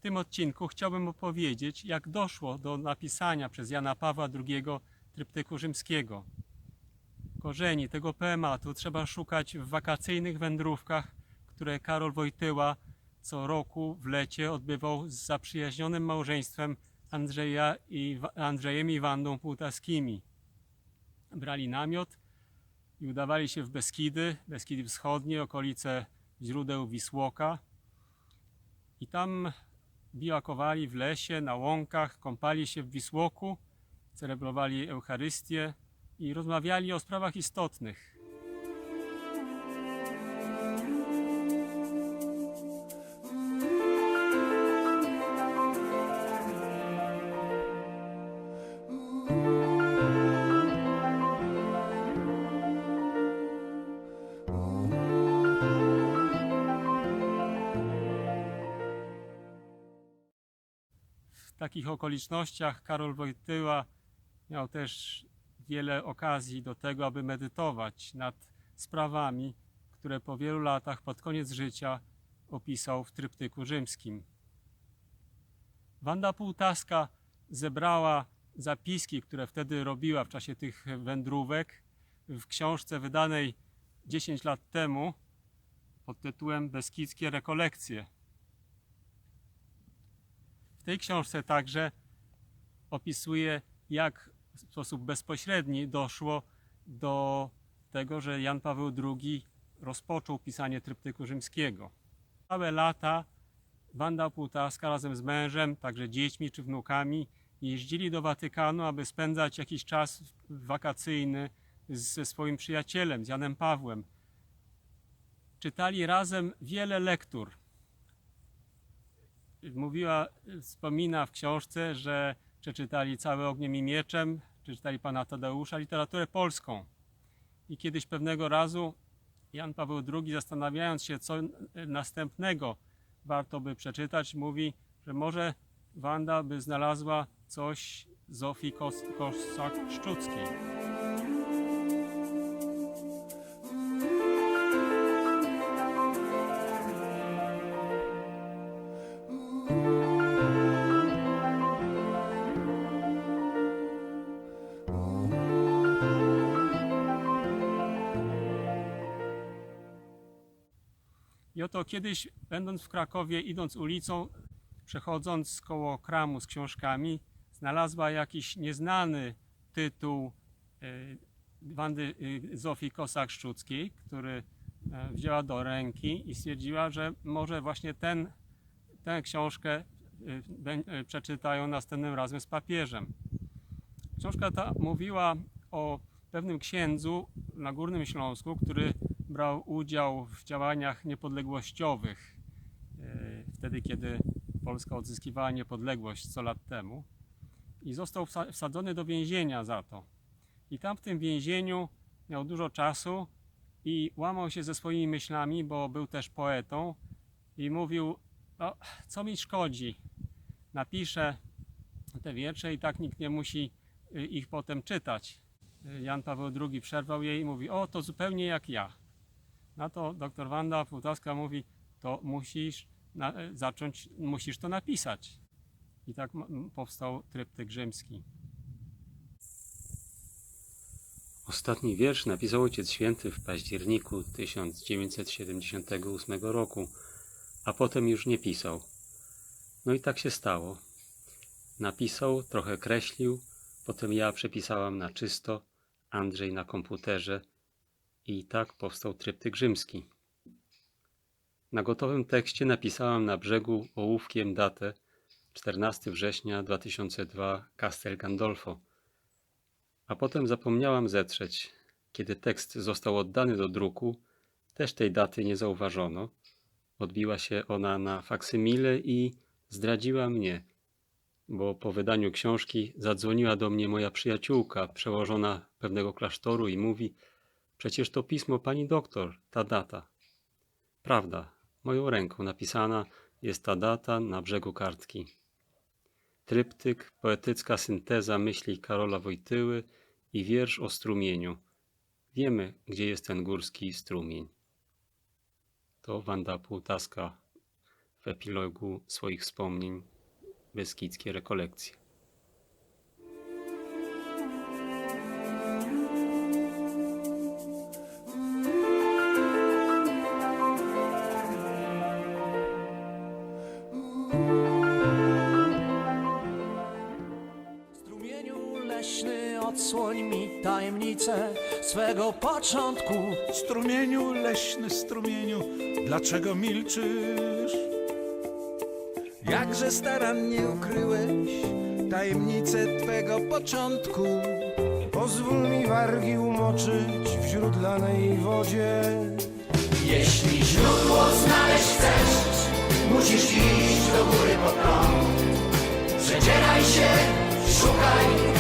tym odcinku chciałbym opowiedzieć, jak doszło do napisania przez Jana Pawła II tryptyku rzymskiego. Korzeni tego tematu trzeba szukać w wakacyjnych wędrówkach, które Karol Wojtyła co roku w lecie odbywał z zaprzyjaźnionym małżeństwem Andrzejem i Wandą Półtaskimi. Brali namiot i udawali się w Beskidy Wschodnie, okolice źródeł Wisłoka. I tam biwakowali w lesie, na łąkach, kąpali się w Wisłoku, celebrowali Eucharystię i rozmawiali o sprawach istotnych. W takich okolicznościach Karol Wojtyła miał też wiele okazji do tego, aby medytować nad sprawami, które po wielu latach pod koniec życia opisał w tryptyku rzymskim. Wanda Półtaska zebrała zapiski, które wtedy robiła w czasie tych wędrówek w książce wydanej 10 lat temu pod tytułem Beskidzkie rekolekcje. W tej książce także opisuje, jak w sposób bezpośredni doszło do tego, że Jan Paweł II rozpoczął pisanie tryptyku rzymskiego. Całe lata Wanda Półtaska razem z mężem, także dziećmi czy wnukami jeździli do Watykanu, aby spędzać jakiś czas wakacyjny ze swoim przyjacielem, z Janem Pawłem. Czytali razem wiele lektur. Wspomina w książce, że przeczytali Całe ogniem i mieczem, przeczytali pana Tadeusza, literaturę polską. I kiedyś pewnego razu Jan Paweł II, zastanawiając się, co następnego warto by przeczytać, mówi, że może Wanda by znalazła coś Zofii Kossak-Szczuckiej. I oto kiedyś, będąc w Krakowie, idąc ulicą, przechodząc koło kramu z książkami, znalazła jakiś nieznany tytuł Wandy Zofii Kossak-Szczuckiej, który wzięła do ręki i stwierdziła, że może właśnie tę książkę przeczytają następnym razem z papieżem. Książka ta mówiła o pewnym księdzu na Górnym Śląsku, który brał udział w działaniach niepodległościowych wtedy, kiedy Polska odzyskiwała niepodległość 100 lat temu i został wsadzony do więzienia za to. I tam w tym więzieniu miał dużo czasu i łamał się ze swoimi myślami, bo był też poetą i mówił, no, co mi szkodzi, napiszę te wiersze i tak nikt nie musi ich potem czytać. Jan Paweł II przerwał jej i mówi, o, to zupełnie jak ja. Na to dr Wanda Półtaska mówi, to musisz to napisać. I tak powstał tryptyk rzymski. Ostatni wiersz napisał Ojciec Święty w październiku 1978 roku, a potem już nie pisał. No i tak się stało. Napisał, trochę kreślił, potem ja przepisałam na czysto, Andrzej na komputerze i tak powstał tryptyk rzymski. Na gotowym tekście napisałam na brzegu ołówkiem datę 14 września 2002 Castel Gandolfo, a potem zapomniałam zetrzeć. Kiedy tekst został oddany do druku, też tej daty nie zauważono. Odbiła się ona na faksymile i zdradziła mnie, bo po wydaniu książki zadzwoniła do mnie moja przyjaciółka, przełożona pewnego klasztoru i mówi, przecież to pismo pani doktor, ta data. Prawda, moją ręką napisana jest ta data na brzegu kartki. Tryptyk, poetycka synteza myśli Karola Wojtyły i wiersz o strumieniu. Wiemy, gdzie jest ten górski strumień. To Wanda Półtaska w epilogu swoich wspomnień Beskidzkie rekolekcje. Strumieniu leśny, odsłoń mi tajemnicę swego początku. Strumieniu leśny, strumieniu, dlaczego milczysz? Jakże starannie ukryłeś tajemnicę twego początku. Pozwól mi wargi umoczyć w źródlanej wodzie. Jeśli źródło znaleźć chcesz, musisz iść do góry po prąd. Przedzieraj się, szukaj